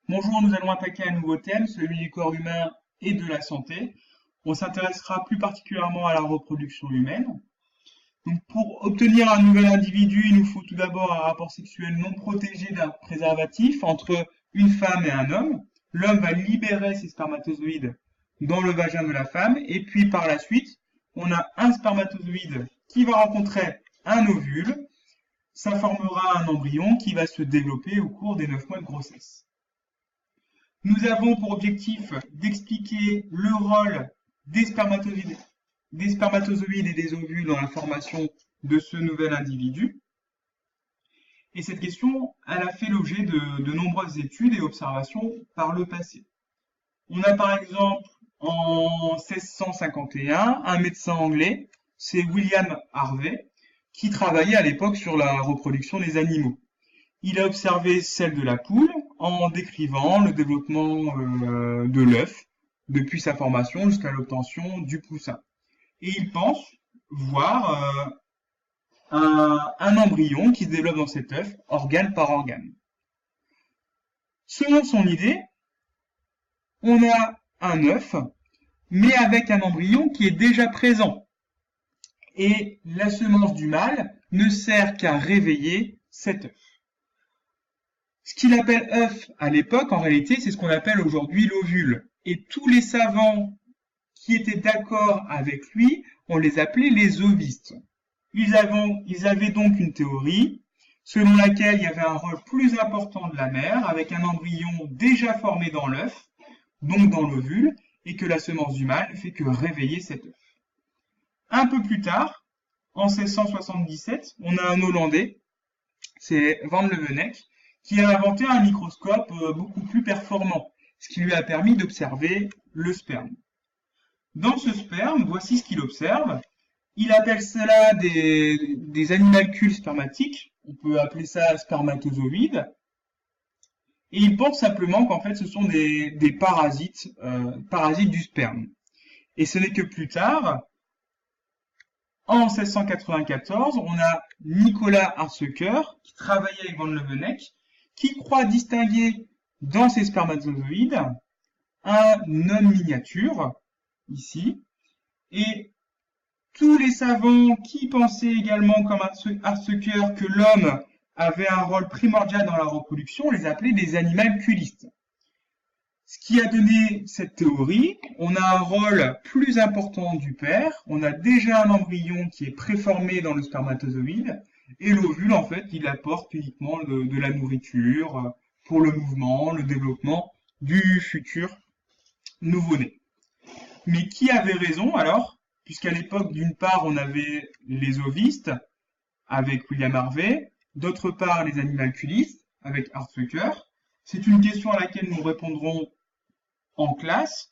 Bonjour, nous allons attaquer un nouveau thème, celui du corps humain et de la santé. On s'intéressera plus particulièrement à la reproduction humaine. Donc, pour obtenir un nouvel individu, il nous faut tout d'abord un rapport sexuel non protégé d'un préservatif entre une femme et un homme. L'homme va libérer ses spermatozoïdes dans le vagin de la femme et puis par la suite, on a un spermatozoïde qui va rencontrer un ovule. Ça formera un embryon qui va se développer au cours des 9 mois de grossesse. Nous avons pour objectif d'expliquer le rôle des spermatozoïdes et des ovules dans la formation de ce nouvel individu. Et cette question, elle a fait l'objet de nombreuses études et observations par le passé. On a par exemple en 1651 un médecin anglais, c'est William Harvey, qui travaillait à l'époque sur la reproduction des animaux. Il a observé celle de la poule en décrivant le développement de l'œuf depuis sa formation jusqu'à l'obtention du poussin. Et il pense voir un embryon qui se développe dans cet œuf, organe par organe. Selon son idée, on a un œuf, mais avec un embryon qui est déjà présent. Et la semence du mâle ne sert qu'à réveiller cet œuf. Ce qu'il appelle œuf à l'époque, en réalité, c'est ce qu'on appelle aujourd'hui l'ovule. Et tous les savants qui étaient d'accord avec lui, on les appelait les ovistes. Ils avaient donc une théorie selon laquelle il y avait un rôle plus important de la mère, avec un embryon déjà formé dans l'œuf, donc dans l'ovule, et que la semence du mâle ne fait que réveiller cet œuf. Un peu plus tard, en 1677, on a un Hollandais, c'est Van Leeuwenhoek, qui a inventé un microscope beaucoup plus performant, ce qui lui a permis d'observer le sperme. Dans ce sperme, voici ce qu'il observe. Il appelle cela des animalcules spermatiques, on peut appeler ça spermatozoïdes, et il pense simplement qu'en fait ce sont des parasites du sperme. Et ce n'est que plus tard, en 1694, on a Nicolas Hartsoeker, qui travaillait avec Van Leeuwenhoek, qui croit distinguer dans ces spermatozoïdes un homme miniature, ici, et tous les savants qui pensaient également comme Hartsoeker que l'homme avait un rôle primordial dans la reproduction, les appelaient des animalculistes. Ce qui a donné cette théorie, on a un rôle plus important du père, on a déjà un embryon qui est préformé dans le spermatozoïde, et l'ovule, en fait, il apporte uniquement de la nourriture pour le mouvement, le développement du futur nouveau-né. Mais qui avait raison alors? Puisqu'à l'époque, d'une part, on avait les ovistes avec William Harvey, d'autre part, les animalculistes avec Hartsoeker. C'est une question à laquelle nous répondrons en classe.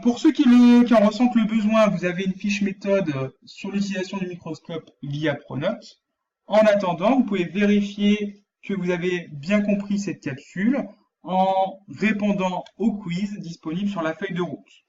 Pour ceux qui en ressentent le besoin, vous avez une fiche méthode sur l'utilisation du microscope via Pronote. En attendant, vous pouvez vérifier que vous avez bien compris cette capsule en répondant au quiz disponible sur la feuille de route.